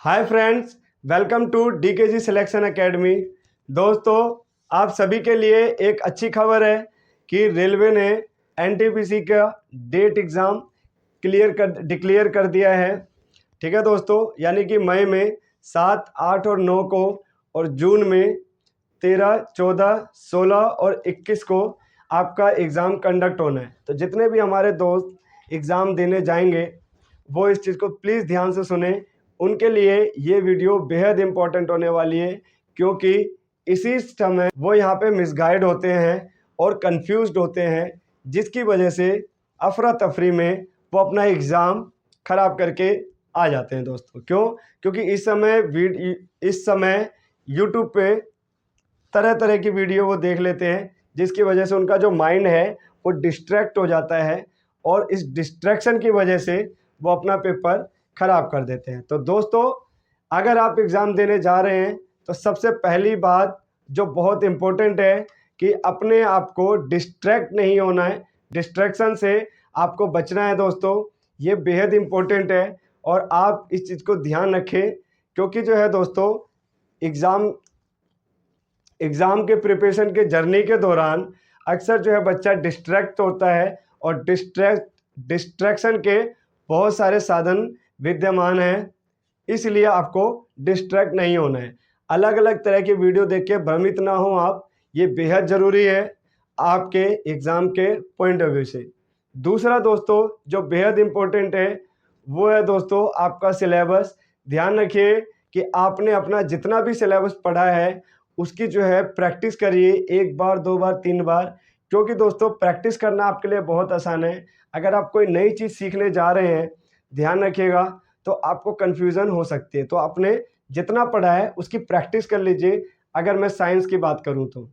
Hi friends, welcome to DKG selection academy. दोस्तों, आप सभी के लिए एक अच्छी खबर है कि रेलवे ने एनटीपीसी का डेट एग्ज़ाम डिक्लेयर कर दिया है। ठीक है दोस्तों, यानी कि मई में 7, 8 और 9 को और जून में 13, 14, 16 और 21 को आपका एग्ज़ाम कंडक्ट होना है। तो जितने भी हमारे दोस्त एग्ज़ाम देने जाएंगे वो इस चीज़ को प्लीज़ ध्यान से सुने। उनके लिए ये वीडियो बेहद इम्पोर्टेंट होने वाली है, क्योंकि इसी समय वो यहाँ पे मिसगाइड होते हैं और कंफ्यूज्ड होते हैं, जिसकी वजह से अफरा तफरी में वो अपना एग्ज़ाम ख़राब करके आ जाते हैं दोस्तों। क्यों? क्योंकि इस समय यूट्यूब पे तरह तरह की वीडियो वो देख लेते हैं, जिसकी वजह से उनका जो माइंड है वो डिस्ट्रैक्ट हो जाता है और इस डिस्ट्रैक्शन की वजह से वो अपना पेपर ख़राब कर देते हैं। तो दोस्तों, अगर आप एग्ज़ाम देने जा रहे हैं तो सबसे पहली बात जो बहुत इम्पोर्टेंट है कि अपने आप को डिस्ट्रैक्ट नहीं होना है, डिस्ट्रैक्शन से आपको बचना है दोस्तों। ये बेहद इम्पोर्टेंट है और आप इस चीज़ को ध्यान रखें, क्योंकि जो है दोस्तों एग्ज़ाम के प्रिपरेशन के जर्नी के दौरान अक्सर जो है बच्चा डिस्ट्रैक्ट होता है और डिस्ट्रैक्शन के बहुत सारे साधन विद्यमान हैं, इसलिए आपको डिस्ट्रैक्ट नहीं होना है। अलग अलग तरह की वीडियो देख के भ्रमित ना हो आप, ये बेहद ज़रूरी है आपके एग्ज़ाम के पॉइंट ऑफ व्यू से। दूसरा दोस्तों जो बेहद इम्पोर्टेंट है वो है दोस्तों आपका सिलेबस। ध्यान रखिए कि आपने अपना जितना भी सिलेबस पढ़ा है उसकी जो है प्रैक्टिस करिए 1 बार, 2 बार, 3 बार, क्योंकि दोस्तों प्रैक्टिस करना आपके लिए बहुत आसान है। अगर आप कोई नई चीज़ सीखने जा रहे हैं, ध्यान रखिएगा, तो आपको कन्फ्यूज़न हो सकती है। तो आपने जितना पढ़ा है उसकी प्रैक्टिस कर लीजिए, अगर मैं साइंस की बात करूं तो।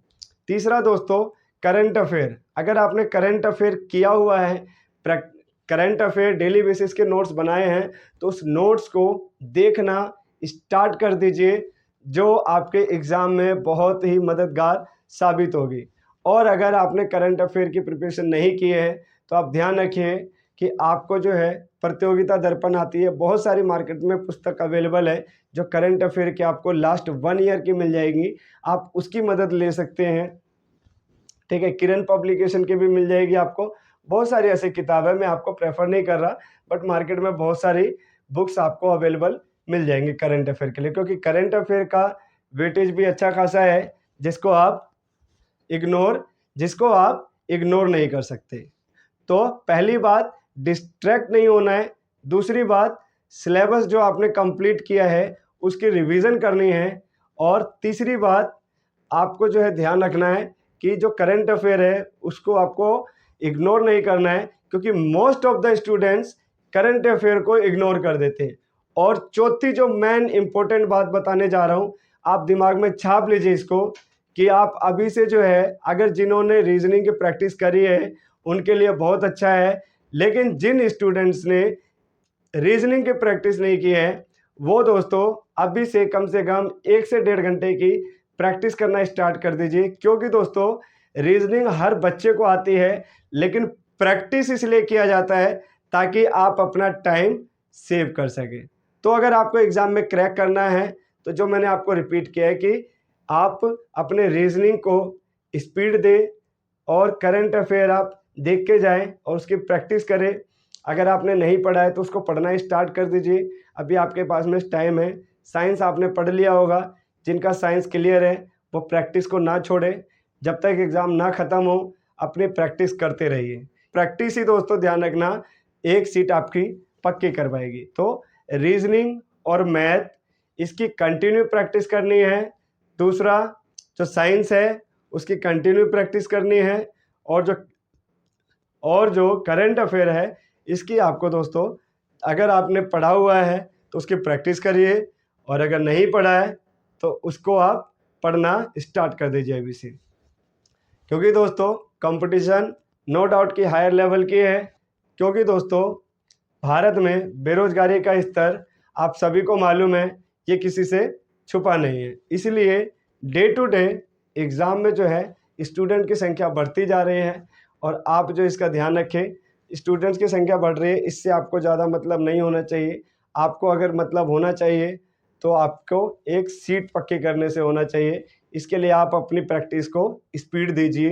तीसरा दोस्तों, करंट अफेयर। अगर आपने करंट अफेयर किया हुआ है, करंट अफेयर डेली बेसिस के नोट्स बनाए हैं, तो उस नोट्स को देखना स्टार्ट कर दीजिए, जो आपके एग्ज़ाम में बहुत ही मददगार साबित होगी। और अगर आपने करंट अफेयर की प्रिपरेशन नहीं की है तो आप ध्यान रखिए कि आपको जो है प्रतियोगिता दर्पण आती है, बहुत सारी मार्केट में पुस्तक अवेलेबल है जो करंट अफेयर की आपको लास्ट 1 ईयर की मिल जाएगी, आप उसकी मदद ले सकते हैं। ठीक है, किरण पब्लिकेशन की भी मिल जाएगी आपको। बहुत सारी ऐसी किताब है, मैं आपको प्रेफर नहीं कर रहा, बट मार्केट में बहुत सारी बुक्स आपको अवेलेबल मिल जाएंगे करंट अफेयर के लिए, क्योंकि करंट अफेयर का वेटेज भी अच्छा खासा है, जिसको आप इग्नोर नहीं कर सकते। तो पहली बात, डिस्ट्रैक्ट नहीं होना है। दूसरी बात, सिलेबस जो आपने कंप्लीट किया है उसकी रिवीजन करनी है। और तीसरी बात, आपको जो है ध्यान रखना है कि जो करंट अफेयर है उसको आपको इग्नोर नहीं करना है, क्योंकि most of the students current affair को इग्नोर कर देते हैं। और चौथी जो मेन इंपॉर्टेंट बात बताने जा रहा हूँ, आप दिमाग में छाप लीजिए इसको, कि आप अभी से जो है, अगर जिन्होंने रीजनिंग की प्रैक्टिस करी है उनके लिए बहुत अच्छा है, लेकिन जिन स्टूडेंट्स ने रीजनिंग की प्रैक्टिस नहीं की है वो दोस्तों अभी से कम 1 से 1.5 घंटे की प्रैक्टिस करना स्टार्ट कर दीजिए। क्योंकि दोस्तों रीजनिंग हर बच्चे को आती है, लेकिन प्रैक्टिस इसलिए किया जाता है ताकि आप अपना टाइम सेव कर सकें। तो अगर आपको एग्ज़ाम में क्रैक करना है तो जो मैंने आपको रिपीट किया है कि आप अपने रीजनिंग को स्पीड दें और करंट अफेयर आप देख के जाएं और उसकी प्रैक्टिस करें। अगर आपने नहीं पढ़ा है तो उसको पढ़ना स्टार्ट कर दीजिए, अभी आपके पास में टाइम है। साइंस आपने पढ़ लिया होगा, जिनका साइंस क्लियर है वो प्रैक्टिस को ना छोड़े, जब तक एग्ज़ाम ना ख़त्म हो अपनी प्रैक्टिस करते रहिए। प्रैक्टिस ही दोस्तों, ध्यान रखना, एक सीट आपकी पक्की करवाएगी। तो रीजनिंग और मैथ, इसकी कंटिन्यू प्रैक्टिस करनी है। दूसरा जो साइंस है उसकी कंटिन्यू प्रैक्टिस करनी है। और जो करंट अफेयर है इसकी आपको दोस्तों, अगर आपने पढ़ा हुआ है तो उसकी प्रैक्टिस करिए, और अगर नहीं पढ़ा है तो उसको आप पढ़ना स्टार्ट कर दीजिए अभी से। क्योंकि दोस्तों कंपटीशन नो डाउट की हायर लेवल की है, क्योंकि दोस्तों भारत में बेरोजगारी का स्तर आप सभी को मालूम है, ये किसी से छुपा नहीं है। इसलिए डे टू डे एग्ज़ाम में जो है स्टूडेंट की संख्या बढ़ती जा रही है, और आप जो इसका ध्यान रखें, स्टूडेंट्स की संख्या बढ़ रही है, इससे आपको ज़्यादा मतलब नहीं होना चाहिए। आपको अगर मतलब होना चाहिए तो आपको एक सीट पक्की करने से होना चाहिए। इसके लिए आप अपनी प्रैक्टिस को स्पीड दीजिए,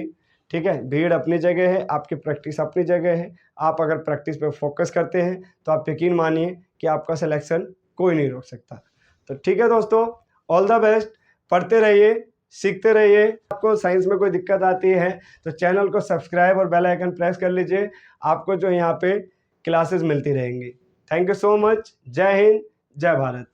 ठीक है। भीड़ अपनी जगह है, आपकी प्रैक्टिस अपनी जगह है। आप अगर प्रैक्टिस पे फोकस करते हैं तो आप यकीन मानिए कि आपका सिलेक्शन कोई नहीं रोक सकता। तो ठीक है दोस्तों, ऑल द बेस्ट। पढ़ते रहिए, सीखते रहिए। आपको साइंस में कोई दिक्कत आती है तो चैनल को सब्सक्राइब और बेल आइकन प्रेस कर लीजिए। आपको जो यहाँ पे क्लासेस मिलती रहेंगी। Thank you so much. जय हिंद, जय भारत।